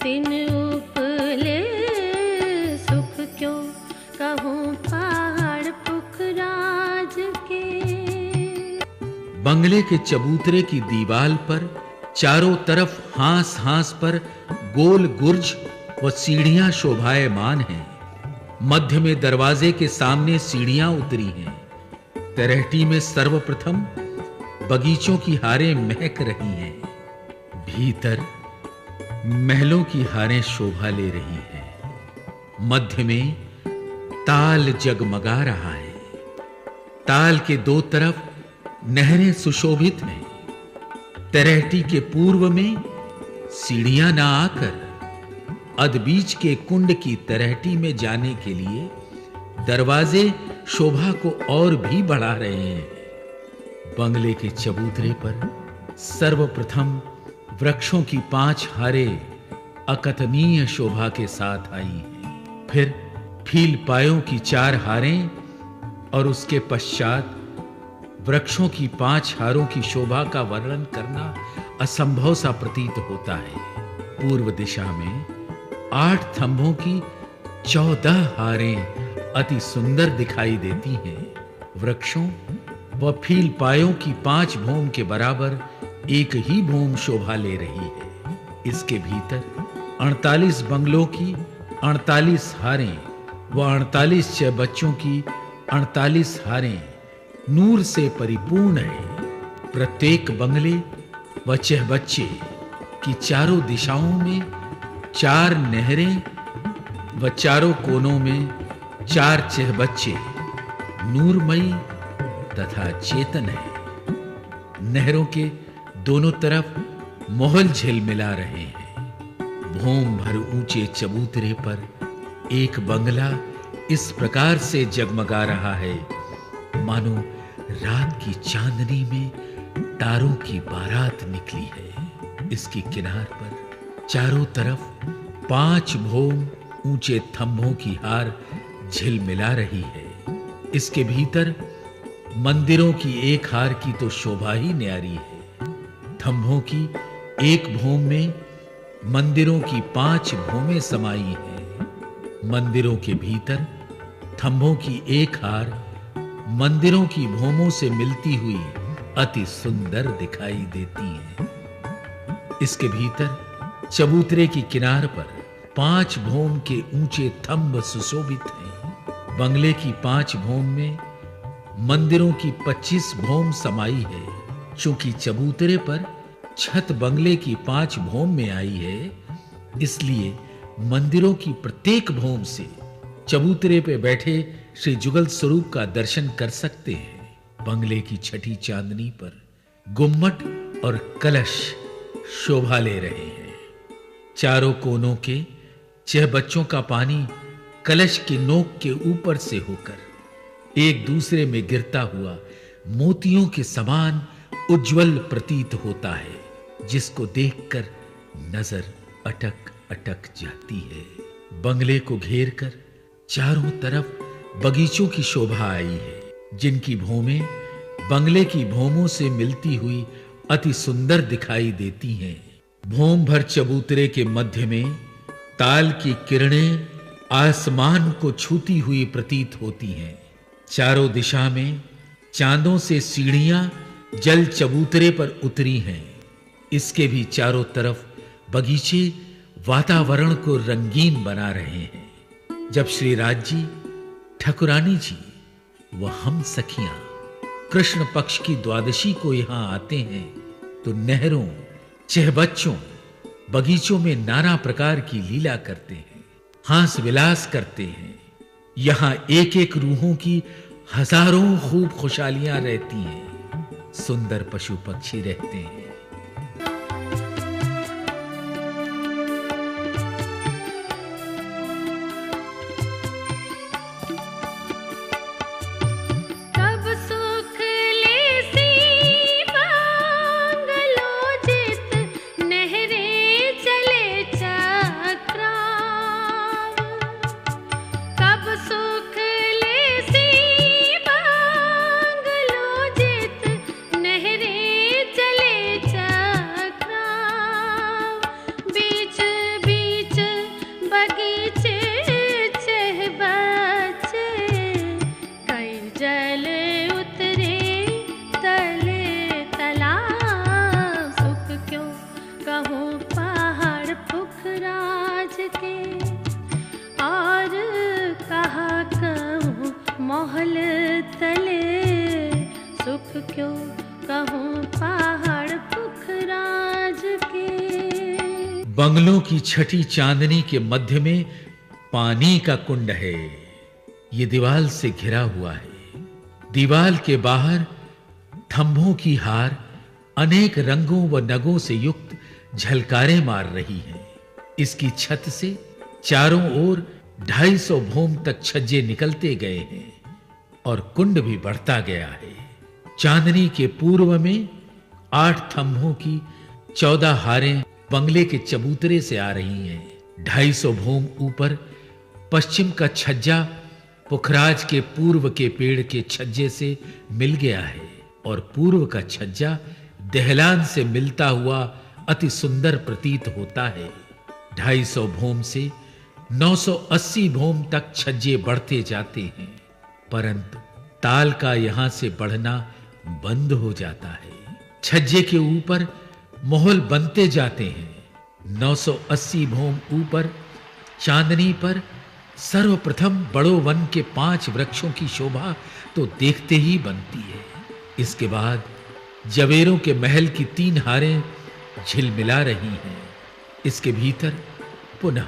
दिन उपले सुख क्यों कहूँ पहाड़ पुखराज के। बंगले के चबूतरे की दीवाल पर चारों तरफ हांस हांस पर गोल गुर्ज व सीढ़ियां शोभायमान हैं। मध्य में दरवाजे के सामने सीढ़ियां उतरी हैं। तरहटी में सर्वप्रथम बगीचों की हारें महक रही हैं। भीतर महलों की हारें शोभा ले रही हैं। मध्य में ताल जगमगा रहा है। ताल के दो तरफ नहरें सुशोभित हैं। तरहटी के पूर्व में सीढ़ियां ना आकर अधबीच के कुंड की तरहटी में जाने के लिए दरवाजे शोभा को और भी बढ़ा रहे हैं। बंगले के चबूतरे पर सर्वप्रथम वृक्षों की 5 हारें अकथनीय शोभा के साथ आई हैं। फिर फील पायों की 4 हारें और उसके पश्चात वृक्षों की 5 हारों की शोभा का वर्णन करना असंभव सा प्रतीत होता है। पूर्व दिशा में 8 थंभों की 14 हारें अति सुंदर दिखाई देती हैं। वृक्षों व फील पायों की 5 भूम के बराबर एक ही भूम शोभा ले रही है। इसके भीतर 48 बंगलों की 48 हारें व 48 चहबच्चों की 48 हारें नूर से परिपूर्ण है। प्रत्येक बंगले व चहबच्चे की चारों दिशाओं में 4 नहरें व चारों कोनों में 4 चहबच्चे नूरमयी तथा चेतन है। नहरों के दोनों तरफ मोहल झिलमिला रहे हैं। भूम भर ऊंचे चबूतरे पर एक बंगला इस प्रकार से जगमगा रहा है मानो रात की चांदनी में तारों की बारात निकली है। इसकी किनार पर चारों तरफ 5 भूम ऊंचे थंभों की हार झिलमिला रही है। इसके भीतर मंदिरों की एक हार की तो शोभा ही न्यारी है। थंभों की एक भूम में मंदिरों की 5 भूमें समाई हैं। मंदिरों के भीतर थंभों की एक हार मंदिरों की भूमों से मिलती हुई अति सुंदर दिखाई देती है। इसके भीतर चबूतरे की किनार पर 5 भूम के ऊंचे थंभ सुशोभित हैं। बंगले की 5 भूम में मंदिरों की 25 भूम समाई है। चूंकि चबूतरे पर छत बंगले की 5 भूम में आई है, इसलिए मंदिरों की प्रत्येक भूम से चबूतरे पे बैठे श्री जुगल स्वरूप का दर्शन कर सकते हैं। बंगले की छठी चांदनी पर गुम्मट और कलश शोभा ले रहे हैं। चारों कोनों के चहबच्चों का पानी कलश की नोक के ऊपर से होकर एक दूसरे में गिरता हुआ मोतियों के समान उज्जवल प्रतीत होता है, जिसको देखकर नजर अटक अटक जाती है। बंगले को घेरकर चारों तरफ बगीचों की शोभा आई है, जिनकी भूमें बंगले की भूमों से मिलती हुई अति सुंदर दिखाई देती हैं। भूम भर चबूतरे के मध्य में ताल की किरणें आसमान को छूती हुई प्रतीत होती हैं। चारों दिशा में चांदों से सीढ़ियां जल चबूतरे पर उतरी हैं। इसके भी चारों तरफ बगीचे वातावरण को रंगीन बना रहे हैं। जब श्री राज जी, ठकुरानी जी व हम सखियां कृष्ण पक्ष की द्वादशी को यहां आते हैं तो नहरों, चहबच्चों, बगीचों में नाना प्रकार की लीला करते हैं, हास विलास करते हैं। यहां एक एक रूहों की हजारों खूब खुशहालियां रहती हैं। सुंदर पशु पक्षी रहते हैं। बंगलों की छठी चांदनी के मध्य में पानी का कुंड है। ये दीवाल से घिरा हुआ है। दीवाल के बाहर थंभों की हार अनेक रंगों व नगों से युक्त झलकारे मार रही है। इसकी छत से चारों ओर 250 भोम तक छज्जे निकलते गए हैं और कुंड भी बढ़ता गया है। चांदनी के पूर्व में 8 थंभों की 14 हारें बंगले के चबूतरे से आ रही हैं। 250 भोम ऊपर पश्चिम का छज्जा पुखराज के पूर्व के पेड़ के छज्जे से मिल गया है और पूर्व का छज्जा दहलान से मिलता हुआ अति सुंदर प्रतीत होता है। 250 भोम से 980 भोम तक छज्जे बढ़ते जाते हैं, परंतु ताल का यहां से बढ़ना बंद हो जाता है। छज्जे के ऊपर मोहल बनते जाते हैं। 980 भोम ऊपर चांदनी पर सर्वप्रथम बड़ो वन के 5 वृक्षों की शोभा तो देखते ही बनती है। इसके बाद जवेरों के महल की 3 हारें झिलमिला रही हैं। इसके भीतर पुनः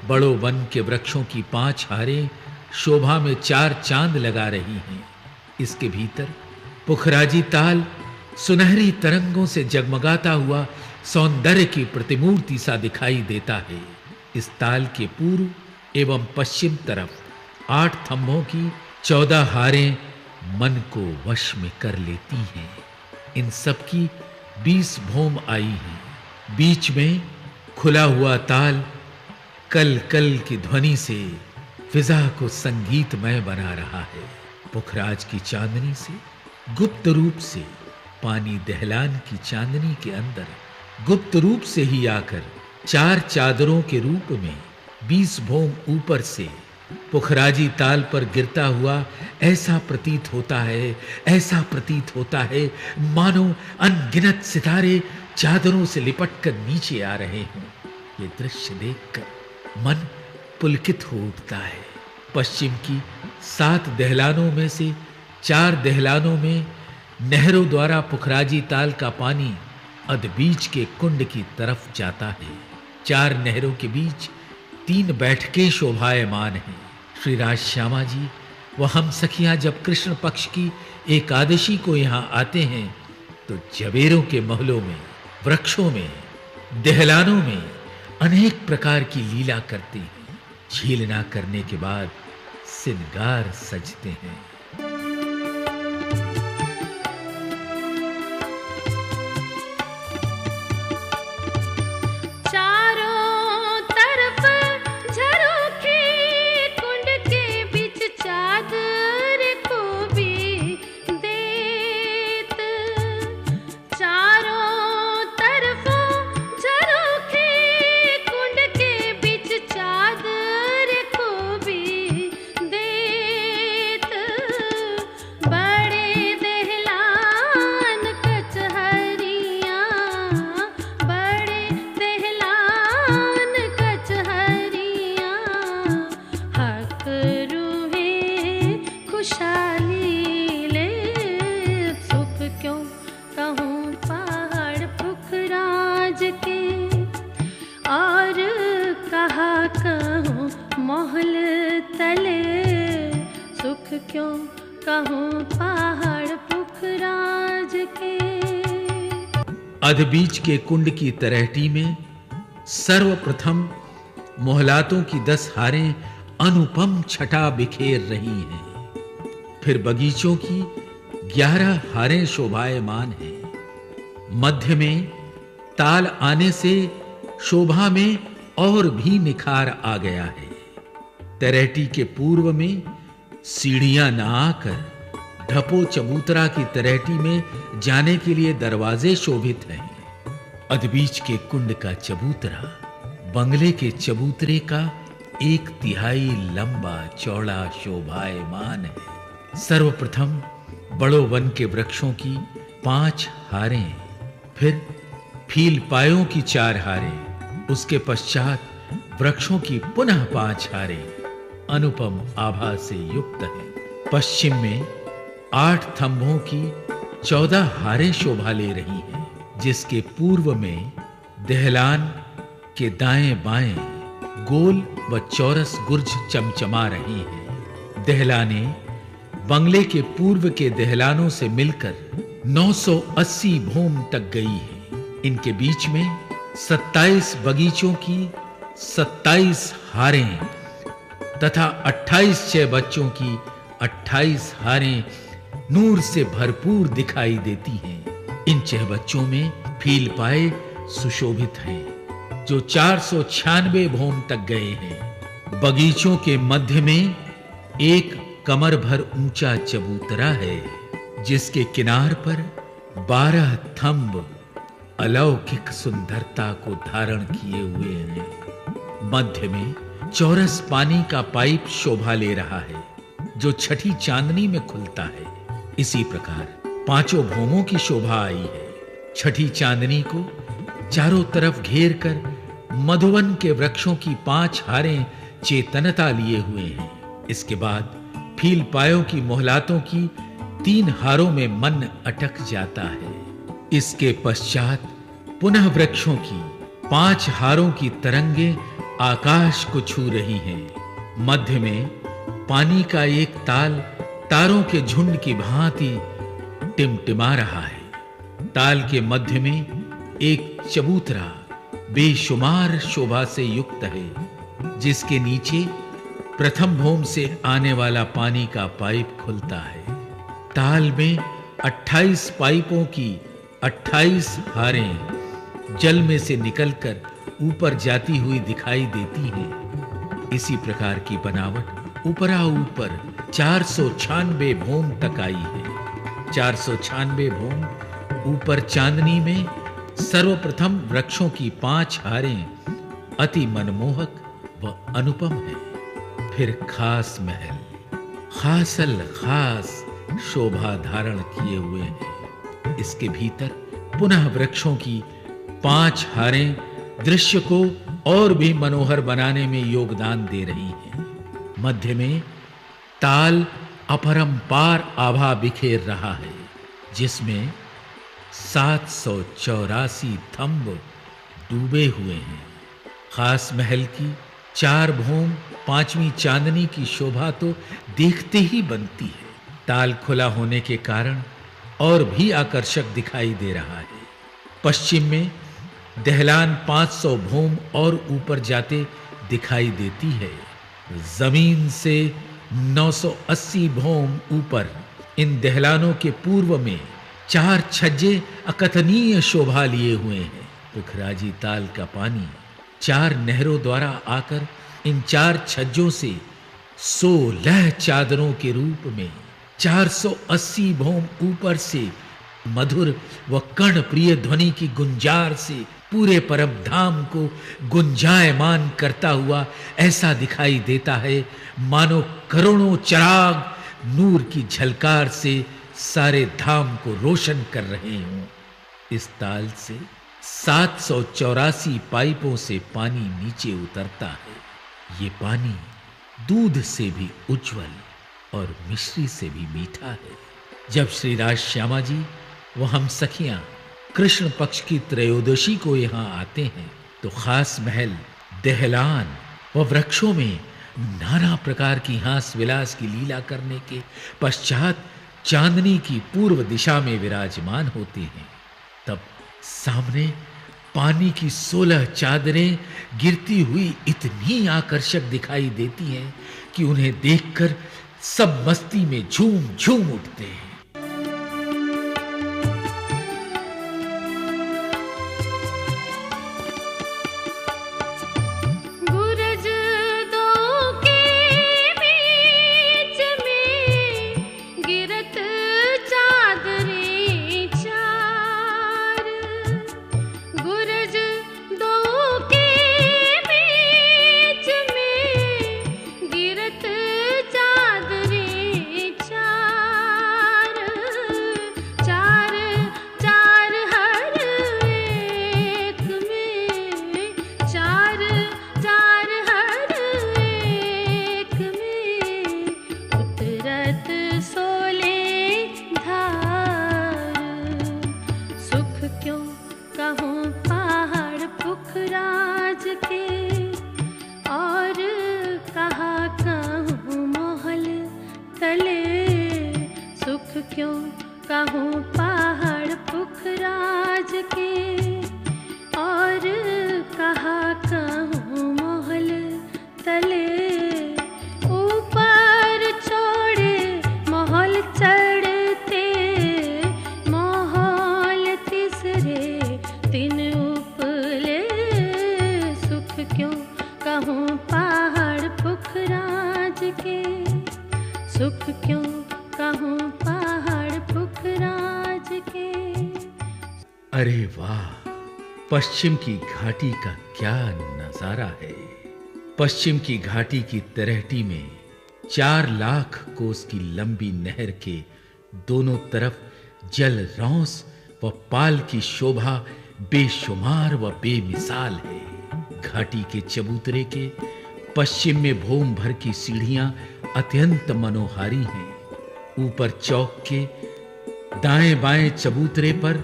बड़ो वन के वृक्षों की 5 हारें शोभा में 4 चांद लगा रही हैं। इसके भीतर पुखराजी ताल सुनहरी तरंगों से जगमगाता हुआ सौंदर्य की प्रतिमूर्ति सा दिखाई देता है। इस ताल के पूर्व एवं पश्चिम तरफ 8 थंभों की 14 हारें मन को वश में कर लेती हैं। इन सब की 20 भोम आई हैं। बीच में खुला हुआ ताल कल कल की ध्वनि से फिजा को संगीतमय बना रहा है। पुखराज की चांदनी से गुप्त रूप से पानी दहलान की चांदनी के अंदर गुप्त रूप से ही आकर 4 चादरों के रूप में 20 भोम ऊपर से पुखराजी ताल पर गिरता हुआ ऐसा प्रतीत होता है मानो अनगिनत सितारे चादरों से लिपटकर नीचे आ रहे हों। ये दृश्य देखकर मन पुलकित हो उठता है। पश्चिम की 7 दहलानों में से 4 दहलानों में नहरों द्वारा पुखराजी ताल का पानी अधबीच के कुंड की तरफ जाता है। 4 नहरों के बीच 3 बैठकें शोभायमान हैं। श्री राज श्यामा जी व हम सखियां जब कृष्ण पक्ष की एकादशी को यहाँ आते हैं तो जवेरों के महलों में, वृक्षों में, दहलानों में अनेक प्रकार की लीला करते हैं। झीलना करने के बाद सिंगार सजते हैं। क्यों कहूं पहाड़ पुखराज के। अधबीच के कुंड की तलहटी में सर्वप्रथम मोहलातों की 10 हारें अनुपम छटा बिखेर रही हैं। फिर बगीचों की 11 हारें शोभायमान हैं। मध्य में ताल आने से शोभा में और भी निखार आ गया है। तलहटी के पूर्व में सीढ़ियां न आकर ढपो चबूतरा की तलहटी में जाने के लिए दरवाजे शोभित हैं। अधबीच के कुंड का चबूतरा बंगले के चबूतरे का 1/3 लंबा चौड़ा शोभायमान है। सर्वप्रथम बड़ो वन के वृक्षों की 5 हारें, फिर फील पायों की 4 हारें, उसके पश्चात वृक्षों की पुनः 5 हारें अनुपम आभा से युक्त है। पश्चिम में 8 थंभों की 14 हारें शोभा ले रही हैं, जिसके पूर्व में दहलान के दाएं बाएं गोल व चौरस गुर्ज चमचमा रही हैं। दहलाने बंगले के पूर्व के दहलानों से मिलकर 980 भूम तक गई है। इनके बीच में 27 बगीचों की 27 हारें तथा 28 छह बच्चों की 28 हारें नूर से भरपूर दिखाई देती हैं। इन छह बच्चों में फील पाए सुशोभित हैं, जो 496 भूम तक गए हैं। बगीचों के मध्य में एक कमर भर ऊंचा चबूतरा है, जिसके किनार पर 12 थंब अलौकिक सुंदरता को धारण किए हुए हैं। मध्य में चौरस पानी का पाइप शोभा ले रहा है, जो छठी चांदनी में खुलता है। इसी प्रकार पांचों भूमों की शोभा आई है। छठी चांदनी को चारों तरफ घेर कर मधुवन के वृक्षों की 5 हारें चेतनता लिए हुए हैं। इसके बाद फील पायों की मोहलातों की 3 हारों में मन अटक जाता है। इसके पश्चात पुनः वृक्षों की 5 हारों की तरंगे आकाश को छू रही हैं। मध्य में पानी का एक ताल तारों के झुंड की भांति टिमटिमा रहा है। ताल के मध्य में एक चबूतरा बेशुमार शोभा से युक्त है, जिसके नीचे प्रथम भूम से आने वाला पानी का पाइप खुलता है। ताल में 28 पाइपों की 28 हारें जल में से निकलकर ऊपर जाती हुई दिखाई देती हैं। इसी प्रकार की बनावट ऊपरा ऊपर 496 भूम तक आई है। 496 भूम ऊपर चांदनी में सर्वप्रथम वृक्षों की 5 हारें अति मनमोहक व अनुपम है। फिर खास महल खासल खास शोभा धारण किए हुए हैं। इसके भीतर पुनः वृक्षों की 5 हारें दृश्य को और भी मनोहर बनाने में योगदान दे रही हैं। मध्य में ताल अपरंपार आभा बिखेर रहा है, जिसमें 784 थंब डूबे हुए हैं। खास महल की 4 भूम 5वीं चांदनी की शोभा तो देखते ही बनती है। ताल खुला होने के कारण और भी आकर्षक दिखाई दे रहा है। पश्चिम में दहलान 500 भूम और ऊपर जाते दिखाई देती है। जमीन से 980 भूम ऊपर इन दहलानों के पूर्व में 4 छज्जे अकथनीय शोभा लिए हुए हैं। पुखराजी ताल का पानी 4 नहरों द्वारा आकर इन 4 छज्जों से 16 चादरों के रूप में 480 भूम ऊपर से मधुर व कर्ण प्रिय ध्वनि की गुंजार से पूरे परम धाम को गुंजायमान करता हुआ ऐसा दिखाई देता है, मानो करोड़ों चिराग नूर की झलकार से सारे धाम को रोशन कर रहे हों। इस ताल से 784 पाइपों से पानी नीचे उतरता है। ये पानी दूध से भी उज्जवल और मिश्री से भी मीठा है। जब श्री राज श्यामा जी व हम सखियां कृष्ण पक्ष की त्रयोदशी को यहाँ आते हैं, तो खास महल दहलान व वृक्षों में नाना प्रकार की हास विलास की लीला करने के पश्चात चांदनी की पूर्व दिशा में विराजमान होते हैं। तब सामने पानी की 16 चादरें गिरती हुई इतनी आकर्षक दिखाई देती हैं कि उन्हें देखकर सब मस्ती में झूम झूम उठते हैं। पहाड़ पुखराज के, सुख क्यों कहूँ पहाड़ पुखराज के। अरे वाह, पश्चिम की घाटी का क्या नजारा है। पश्चिम की घाटी की तलहटी में 4 लाख कोस की लंबी नहर के दोनों तरफ जल रौंस व पाल की शोभा बेशुमार व बेमिसाल है। घाटी के चबूतरे के पश्चिम में भूम भर की सीढ़ियां अत्यंत मनोहारी हैं। ऊपर चौक के दाएं बाएं चबूतरे पर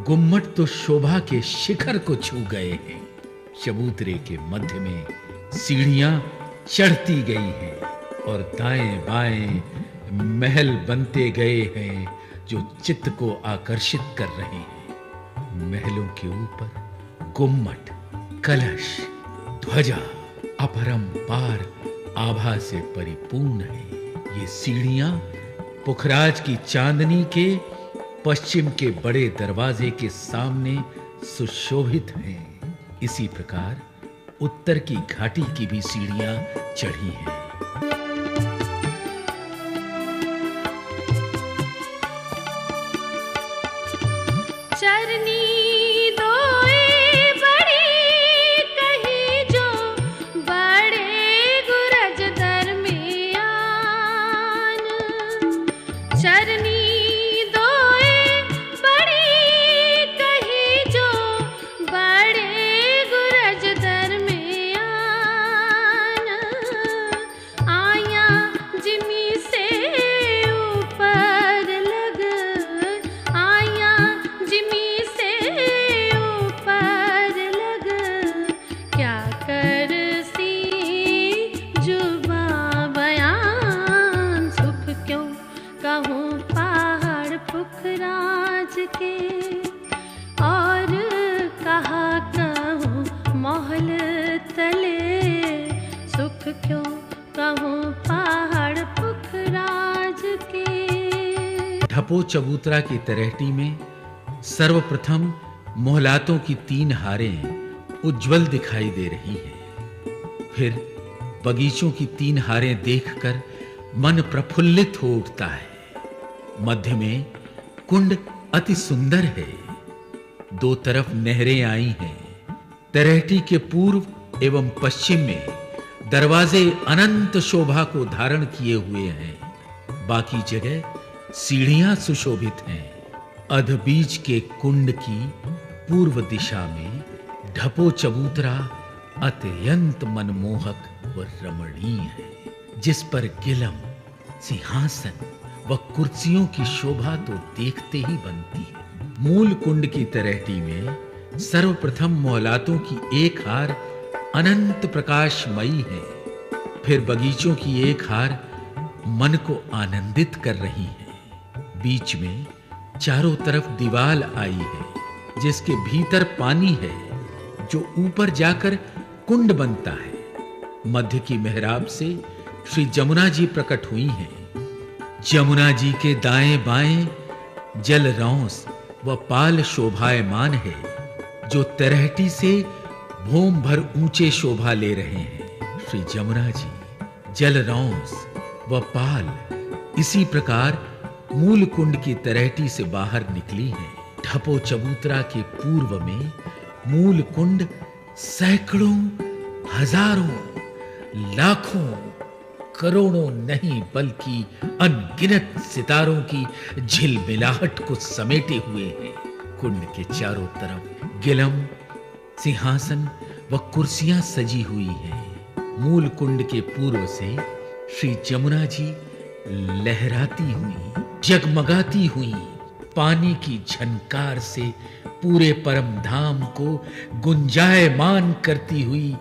गुम्मट तो शोभा के शिखर को छू गए हैं। चबूतरे के मध्य में सीढ़ियां चढ़ती गई हैं और दाएं बाएं महल बनते गए हैं जो चित्त को आकर्षित कर रहे हैं। महलों के ऊपर गुम्मट, कलश, ध्वजा अपरंपार आभा से परिपूर्ण है। ये सीढ़ियां पुखराज की चांदनी के पश्चिम के बड़े दरवाजे के सामने सुशोभित हैं। इसी प्रकार उत्तर की घाटी की भी सीढ़ियां चढ़ी हैं। चरनी दोए बड़ी कही जो बड़े गुरज दरमियान। चरनी दोए बड़ी कही जो बड़े गुरज दरमियान। आया जिमी से ऊपर लग, आया जिमी से ऊपर लग। क्या कर सी जुबा बयान, सुख क्यों कहूँ पहाड़ पुखराज के। और कहा कहूँ महल तले, सुख क्यों कहूँ पहाड़ पुखराज के। ढपो चबूतरा की तलहटी में सर्वप्रथम मोहलातों की 3 हारें उज्जवल दिखाई दे रही हैं। फिर बगीचों की 3 हारें देखकर मन प्रफुल्लित हो उठता है। मध्य में कुंड अति सुंदर है। 2 तरफ नहरें आई हैं। तलहटी के पूर्व एवं पश्चिम में दरवाजे अनंत शोभा को धारण किए हुए हैं। बाकी जगह सीढ़ियां सुशोभित हैं। अधबीज के कुंड की पूर्व दिशा में ढपो चबूतरा अत्यंत मनमोहक व रमणीय है, जिस पर गिलम, सिंहासन व कुर्सियों की शोभा तो देखते ही बनती है। मूल कुंड की तलहटी में सर्वप्रथम मोहलातों की 1 हार अनंत प्रकाशमयी है। फिर बगीचों की 1 हार मन को आनंदित कर रही है। बीच में चारों तरफ दीवाल आई है, जिसके भीतर पानी है जो ऊपर जाकर कुंड बनता है। मध्य की मेहराब से श्री जमुना जी प्रकट हुई हैं। जमुना जी के दाएं बाएं जल रौंस व पाल शोभायमान है, जो तलहटी से भूम भर ऊंचे शोभा ले रहे हैं। श्री जमुना जी जल रौंस व पाल इसी प्रकार मूल कुंड की तलहटी से बाहर निकली है। ढपो चबूतरा के पूर्व में मूल कुंड सैकड़ों, हजारों, लाखों, करोड़ों नहीं बल्कि अनगिनत सितारों की झिलमिलाहट को समेटे हुए हैं। कुंड के चारों तरफ गिलम, सिंहासन व कुर्सियां सजी हुई हैं। मूल कुंड के पूर्व से श्री जमुना जी लहराती हुई, जगमगाती हुई, पानी की झनकार से पूरे परम धाम को गुंजायमान करती हुई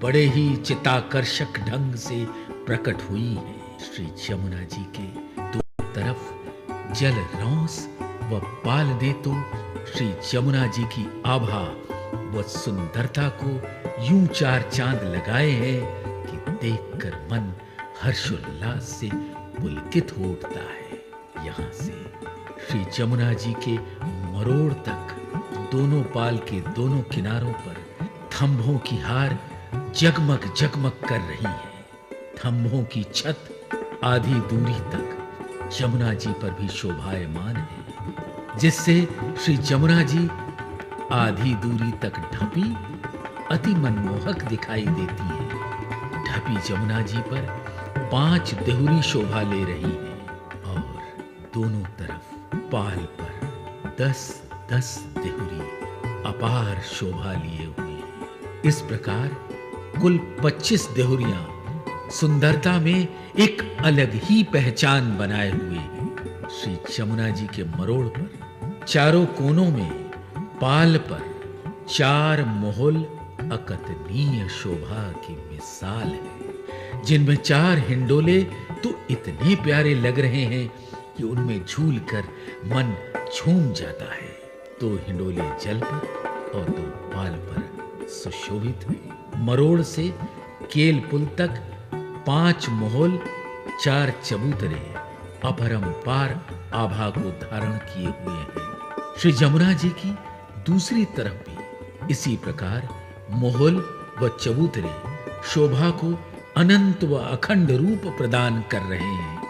बड़े ही चिताकर्षक ढंग से प्रकट हुई है। श्री जमुना जी के 2 तरफ जल रौंस व पाल दे तो श्री जमुना जी की आभा व सुंदरता को यूं 4 चांद लगाए हैं कि देखकर मन हर्षोल्लास से पुलकित हो उठता है। यहाँ से श्री जमुना जी के मरोड़ तक दोनों पाल के दोनों किनारों पर थंभों की हार जगमग जगमग कर रही है। खंभों की छत आधी दूरी तक जमुना जी पर भी शोभायमान है, जिससे श्री जमुना जी आधी दूरी तक ढपी अति मनमोहक दिखाई देती है। ढपी जमुना जी पर 5 देहुरी शोभा ले रही है और दोनों तरफ पाल पर 10-10 देहुरी अपार शोभा लिए हुए हैं। इस प्रकार कुल 25 देहुरियां सुंदरता में एक अलग ही पहचान बनाए हुए हैं। श्री जमुना जी के मरोड़ पर चारों कोनों में पाल पर 4 मोहल अकथनीय शोभा की मिसाल है, जिनमें 4 हिंडोले तो इतने प्यारे लग रहे हैं कि उनमें झूलकर मन झूम जाता है। 2 हिंडोले जल पर और 2 पाल पर सुशोभित हैं। मरोड़ से केल पुल तक 5 मोहल 4 चबूतरे अपरंपार आभा को धारण किए हुए हैं। श्री जमुना जी की दूसरी तरफ भी इसी प्रकार मोहल व चबूतरे शोभा को अनंत व अखंड रूप प्रदान कर रहे हैं।